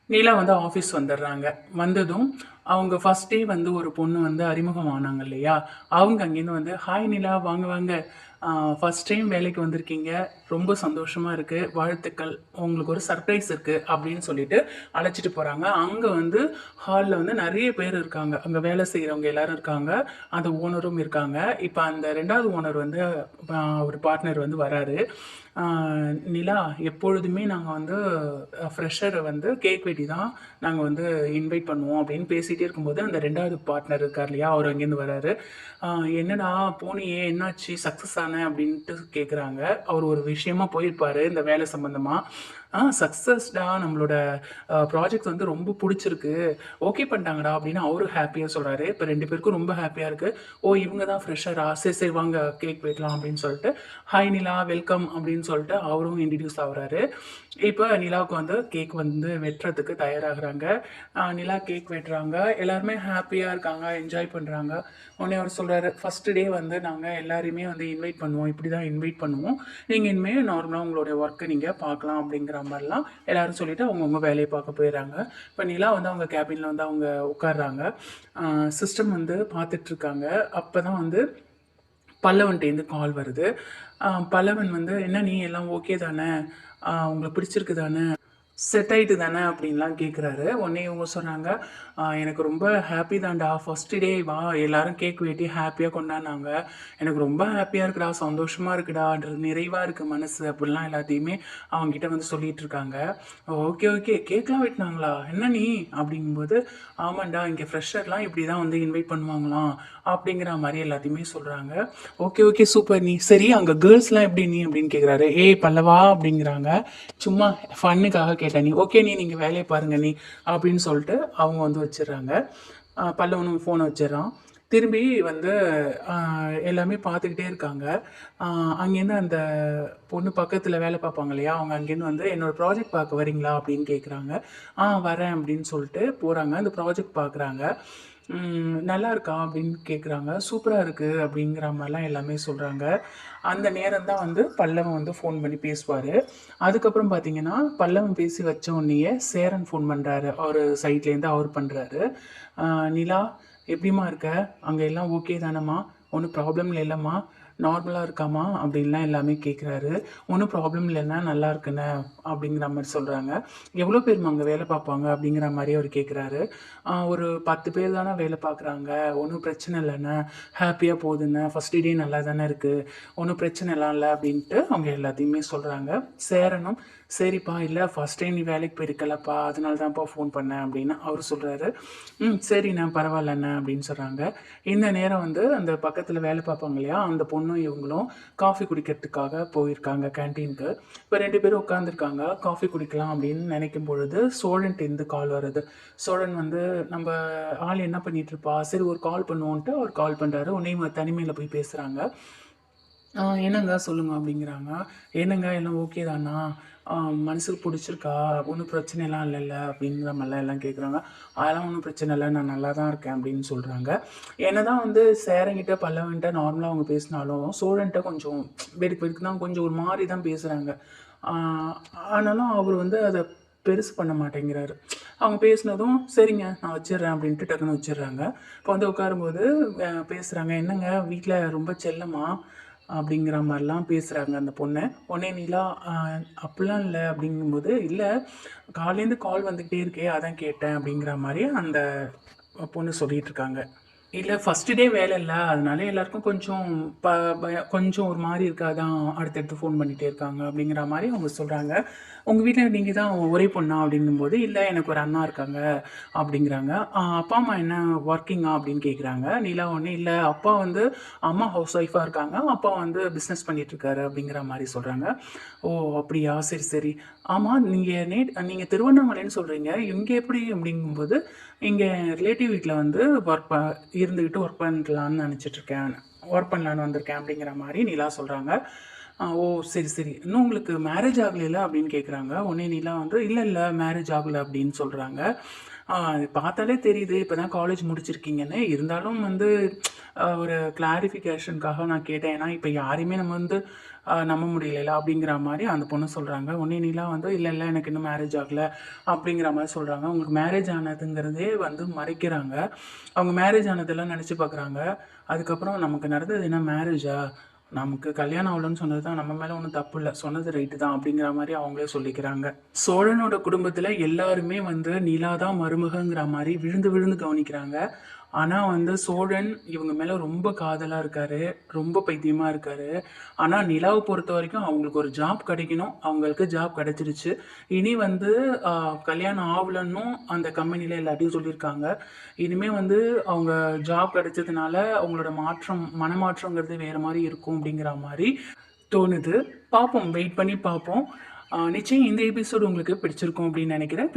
நீலா வந்து ஆஃபீஸ் வந்துடுறாங்க. வந்ததும் அவங்க ஃபர்ஸ்ட் டே வந்து ஒரு பொண்ணு வந்து அறிமுகம் ஆனாங்க இல்லையா? அவங்க அங்கேருந்து வந்து, "ஹாய் நிலா, வாங்க வாங்க. ஃபர்ஸ்ட் டைம் வேலைக்கு வந்திருக்கீங்க. ரொம்ப சந்தோஷமா இருக்கு. வாழ்த்துக்கள். உங்களுக்கு ஒரு சர்ப்ரைஸ் இருக்கு." அப்படின்னு சொல்லிட்டு அழைச்சிட்டு போறாங்க. அங்க வந்து ஹால்ல வந்து நெறைய பேர் இருக்காங்க. அங்க வேலை செய்றவங்க எல்லாரும் இருக்காங்க. அந்த ஓனரும் இருக்காங்க. இப்ப அந்த 2வது ஓனர் வந்து ஒரு பார்ட்னர் வந்து வராரு. "ஆ நிலா, எப்பொழுதுமே நாங்க வந்து ஃப்ரெஷர வந்து கேக் வெட்டி தான் நாங்க வந்து இன்வைட் பண்ணுவோம்." அப்படின்னு பேசிட்டே இருக்கும்போது, அந்த 2வது பார்ட்னர் இருக்கார் இல்லையா? அவரு அங்கேருந்து வராரு. "ஆ என்னடா போனியே, என்னாச்சு? சக்சஸ் ஆன?" அப்படின்ட்டு கேட்குறாங்க. அவர் ஒரு விஷயமா போயிருப்பாரு, இந்த வேலை சம்மந்தமா. சக்சஸ்டா, நம்மளோட ப்ராஜெக்ட் வந்து ரொம்ப புடிச்சிருக்கு. ஓகே பண்ணிட்டாங்கடா." அப்படின்னு அவரு ஹேப்பியா சொல்றாரு. இப்ப 2 பேருக்கும் ரொம்ப ஹேப்பியா இருக்கு. "ஓ! இவங்க தான் ஃப்ரெஷரா? சரி, சரி வாங்க கேக் வெட்டலாம்." அப்படின்னு சொல்லிட்டு, "ஹாய் நிலா, வெல்கம்." அப்படின்னு சொல்லிட்டு அவரும் இன்ட்ரோடியூஸ் ஆகுறாரு. இப்ப நிலாவுக்கு வந்து கேக் வந்து வெட்டுறதுக்கு தயாராகுறாங்க. நிலா கேக் வெட்டுறாங்க. எல்லாருமே ஹேப்பியா இருக்காங்க. என்ஜாய் பண்றாங்க. உடனே அவரு சொல்றாரு, "ஃபர்ஸ்ட் டே வந்து நாங்க எல்லாரையுமே வந்து இன்வைட் பண்ணுவோம். இப்படி தான் இன்வைட் பண்ணுவோம். நீங்க இனிமே நார்மலா உங்களுடைய ஒர்க்க நீங்க பார்க்கலாம்." அப்படிங்கிற மாரிலாம் எல்லாரும் சொல்லிட்டு அவங்கவங்க வேலைய பார்க்க போயிர்றாங்க. இப்ப நிலா வந்து அவங்க கேபின்ல வந்து அவங்க உட்கார்றாங்க. அ சிஸ்டம் வந்து பார்த்துட்டுருக்காங்க. அப்பதான் வந்து பல்லவன்ட்டேருந்து கால் வருது. பல்லவன் வந்து, "என்ன நீ எல்லாம் ஓகே தானே? உங்களுக்கு பிடிச்சிருக்கு தானே? செட் ஆயிட்டு தானே?" அப்படின்லாம் கேட்குறாரு. உடனே இவங்க சொன்னாங்க, எனக்கு ரொம்ப ஹாப்பி தான்டா. ஃபர்ஸ்ட் டே வா, எல்லாரும் கேக் வெட்டி ஹாப்பியா கொண்டாடுனாங்க. எனக்கு ரொம்ப ஹாப்பியா இருக்குடா, சந்தோஷமா இருக்குடா, நிறைவா இருக்கு மனசு." அப்படிலாம் எல்லாத்தையுமே அவங்ககிட்ட வந்து சொல்லிட்டு இருக்காங்க. "Okay, okay. கேக்லாம் வெட்டுனாங்களா? என்ன நீ?" அப்படிங்கும்போது, "ஆமான்டா, இங்க ஃப்ரெஷர்லாம் இப்படி தான் வந்து இன்வைட் பண்ணுவாங்களாம்." அப்படிங்கிற மாரி எல்லாத்தையுமே சொல்றாங்க. "Okay, okay. சூப்பர் நீ. சரி அங்க கேர்ல்ஸ்லாம் எப்படி நீ?" அப்படின்னு கேட்குறாரு. "ஏய் பல்லவா" அப்படிங்கிறாங்க. "சும்மா ஃபன்னுக்காக கேட்டேன் நீ. ஓகே நீங்க வேலைய பாருங்க நீ." அப்படின்னு சொல்லிட்டு அவங்க வந்து வச்சுர்றாங்க. பல்லவனும் ஃபோன வச்சுர்றான். திரும்பி வந்து அ எல்லாமே பார்த்துக்கிட்டே இருக்காங்க. அ அங்கேருந்து அந்த பொண்ணு பக்கத்துல வேலை பார்ப்பாங்க இல்லையா? அவங்க அங்கேருந்து வந்து, "என்னோட ப்ராஜெக்ட் பார்க்க வரீங்களா?" அப்படின்னு கேட்குறாங்க. வரேன்." அப்படின்னு சொல்லிட்டு போறாங்க. அந்த ப்ராஜெக்ட் பார்க்குறாங்க. "நல்லா இருக்கா?" அப்படின்னு கேட்குறாங்க. "சூப்பரா இருக்கு." அப்படிங்கிற மாரிலாம் எல்லாமே சொல்றாங்க. அந்த நேரம் தான் வந்து பல்லவன் வந்து ஃபோன் பண்ணி பேசுவாரு. அதுக்கப்புறம் பார்த்தீங்கன்னா, பல்லவன் பேசி வச்ச உடனேயே சேரன் ஃபோன் பண்றாரு. அவரு சைட்லேருந்து அவரு பண்றாரு. "அ நிலா, எப்படிம்மா இருக்க? அங்க எல்லாம் ஓகே தானம்மா? ஒண்ணும் ப்ராப்ளம் இல்லல்லம்மா? நார்மலா இருக்காம்மா?" அப்படின்லாம் எல்லாமே கேட்குறாரு. "ஒண்ணும் ப்ராப்ளம் இல்லண்ணா, நல்லா இருக்கண்ணே." அப்படிங்கிற மாரி சொல்றாங்க. "எவ்வளோ பேரும்மா அங்க வேலை பார்ப்பாங்க?" அப்படிங்கிற மாரி அவரு கேட்குறாரு. ஒரு 10 பேர் தானே வேலை பார்க்குறாங்க. ஒண்ணும் பிரச்சனை இல்லண்ணே. ஹேப்பியா போகுதுண்ணே. ஃபர்ஸ்ட் டே நல்லா தானே இருக்கு. ஒண்ணும் பிரச்சனைலாம் இல்ல." அப்படின்ட்டு அவங்க எல்லாத்தையுமே சொல்றாங்க. சேரனும், "சரிப்பா, இல்ல ஃபர்ஸ்ட் டைம் நீ வேலைக்கு போயிருக்கலப்பா, அதனால தான்ப்பா ஃபோன் பண்ணேன்." அப்படின்னு அவரு சொல்றாரு. சரிண்ணே, பரவாயில்லண்ணே." அப்படின்னு சொல்றாங்க. இந்த நேரம் வந்து அந்த பக்கத்துல வேலை பார்ப்பாங்க இல்லையா? அந்த பொண்ணும் இவங்களும் காஃபி குடிக்கிறதுக்காக போயிருக்காங்க கேன்டீன்க்கு. இப்ப 2 பேரும் உட்காந்துருக்காங்க. காஃபி குடிக்கலாம் அப்படின்னு நினைக்கும் பொழுது, சோழன்ட்டேருந்து கால் வருது. சோழன் வந்து, "நம்ப ஆள் என்ன பண்ணிட்டுருப்பா? சரி ஒரு கால் பண்ணுவோன்ட்டு" அவர் கால் பண்றாரு. உடனே இவங்க தனிமையில போய் பேசுறாங்க. என்னங்க சொல்லுங்க." அப்படிங்கிறாங்க. "என்னங்க எல்லாம் ஓகே தானா? ஆ மனசுக்கு புடிச்சிருக்கா? ஒண்ணும் பிரச்சனைலாம் இல்லல்ல?" அப்படிங்கிற மாரிலாம் எல்லாம் கேட்குறாங்க. "அதெல்லாம் ஒண்ணும் பிரச்சனை இல்ல. நான் நல்லா தான் இருக்கேன்." அப்படின்னு சொல்றாங்க. என்னதான் வந்து சேரன்கிட்ட, பல்லவன்ட்ட நார்மலா அவங்க பேசினாலும், சோழன்ட்ட கொஞ்சம் வெடுக்கு வெடுக்குன்னு தான் கொஞ்சம் ஒரு மாரி தான் பேசுறாங்க. ஆ ஆனாலும் அவரு வந்து அத பெருசு பண்ண மாட்டேங்கிறாரு. அவங்க பேசினதும், "சரிங்க, நான் வச்சுர்றேன்." அப்படின்ட்டு டக்குனு வச்சுர்றாங்க. இப்போ வந்து உட்காரும்போது பேசுறாங்க. "என்னங்க வீட்ல ரொம்ப செல்லமா?" அப்படிங்கிற மாரிலாம் பேசுறாங்க அந்த பொண்ணு. உடனே நிலா, "அப்படிலாம் இல்ல." அப்படிங்கும்போது, "இல்ல, காலையிலேருந்து கால் வந்துகிட்டே இருக்கே, அதான் கேட்டேன்." அப்படிங்கிற மாரி அந்த பொண்ணு சொல்லிட்டுருக்காங்க. இல்ல ஃபர்ஸ்ட் டே வேலை இல்ல. அதனால எல்லாருக்கும் கொஞ்சம் ப கொஞ்சம் ஒரு மாரி இருக்கு. அதான் அடுத்தடுத்து ஃபோன் பண்ணிட்டே இருக்காங்க அப்படிங்கிற மாரி அவங்க சொல்றாங்க. "உங்க வீட்ல நீங்க தான் ஒரே பொண்ணா?" அப்படிங்கும்போது, "இல்ல எனக்கு ஒரு அண்ணா இருக்காங்க." அப்படிங்கிறாங்க. அப்பா, அம்மா என்ன ஒர்க்கிங்கா?" அப்படின்னு கேட்குறாங்க. நிலா உடனே, "இல்ல அப்பா வந்து அம்மா ஹவுஸ் ஒய்ஃபா இருக்காங்க. அப்பா வந்து பிசினஸ் பண்ணிட்டுருக்காரு." அப்படிங்கிற மாரி சொல்றாங்க. "ஓ! அப்படியா? சரி, சரி. ஆமா, நீங்க திருவண்ணாமலைன்னு சொல்றீங்க. இங்க எப்படி?" அப்படிங்கும்போது, "இங்க ரிலேட்டிவ் வீட்ல வந்து ஒர்க் ப இருந்துகிட்டு ஒர்க் பண்ணலான்னு நெனச்சிட்டுருக்கேன். ஒர்க் பண்ணலான்னு வந்திருக்கேன்." அப்படிங்கிற மாரி நிலா சொல்றாங்க. "ஓ! சரி, சரி. இன்னும் உங்களுக்கு மேரேஜ் ஆகலைல்ல?" அப்படின்னு கேட்குறாங்க. உடனே நிலா வந்து, "இல்ல, இல்ல மேரேஜ் ஆகல." அப்படின்னு சொல்றாங்க. இது பார்த்தாலே தெரியுது இப்போ தான் காலேஜ் முடிச்சிருக்கீங்கன்னு. இருந்தாலும் வந்து ஒரு கிளாரிஃபிகேஷனுக்காக நான் கேட்டேன். ஏன்னா இப்போ யாரையுமே நம்ம வந்து நம்ப முடியலைல அப்படிங்கிற மாதிரி அந்த பொண்ணு சொல்கிறாங்க. உடனே நிலா வந்து இல்லை இல்லை எனக்கு இன்னும் மேரேஜ் ஆகலை அப்படிங்கிற மாதிரி சொல்கிறாங்க. அவங்களுக்கு மேரேஜ் ஆனதுங்கிறதே வந்து மறைக்கிறாங்க. அவங்க மேரேஜ் ஆனதெல்லாம் நினச்சி பார்க்குறாங்க. அதுக்கப்புறம் நமக்கு நடந்தது என்ன மேரேஜா, நமக்கு கல்யாணம் ஆகலன்னு சொன்னது தான் நம்ம மேலே ஒன்றும் தப்பு இல்லை, சொன்னது ரைட்டு தான் அப்படிங்கிற மாதிரி அவங்களே சொல்லிக்கிறாங்க. சோழனோட குடும்பத்தில் எல்லாருமே வந்து நிலா தான் மருமகங்கிற மாதிரி விழுந்து விழுந்து கவனிக்கிறாங்க. ஆனால் வந்து சோழன் இவங்க மேலே ரொம்ப காதலாக இருக்காரு, ரொம்ப பைத்தியமாக இருக்காரு. ஆனால் நிலாவை பொறுத்த வரைக்கும் அவங்களுக்கு ஒரு ஜாப் கிடைக்கணும், அவங்களுக்கு ஜாப் கிடைச்சிருச்சு. இனி வந்து கல்யாணம் ஆகலன்னும் அந்த கம்பெனியில் எல்லாத்தையும் சொல்லியிருக்காங்க. இனிமேல் வந்து அவங்க ஜாப் கிடைச்சதுனால அவங்களோட மனமாற்றங்கிறது வேறு மாதிரி இருக்கும் அப்படிங்கிற மாதிரி தோணுது. பார்ப்போம், வெயிட் பண்ணி பார்ப்போம். நிச்சயம் இந்த எபிசோடு உங்களுக்கு பிடிச்சிருக்கும் அப்படின்னு நினைக்கிறேன்.